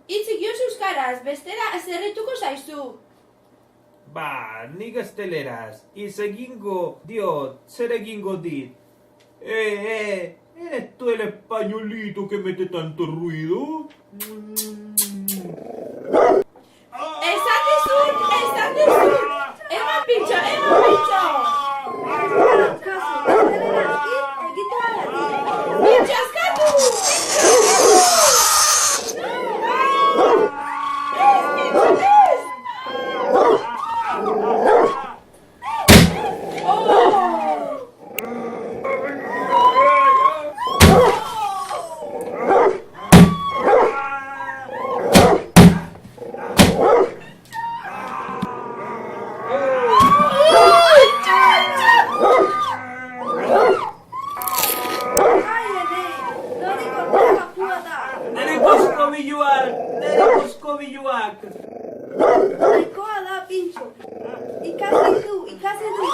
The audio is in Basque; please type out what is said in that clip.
Hitzik joz euskaraz, bestela zerrituko zaizu. Ba, nik gazteleraz, egingo diot, zer egingo dit. ¿Eres tú el españolito que mete tanto ruido? Esan dizut! Eman pintxo! Kasu, gazteleraz egitu alatik. Pintxo askatu! Nere koskobiluak! Nahikoa da, pintxo. Ikasi du.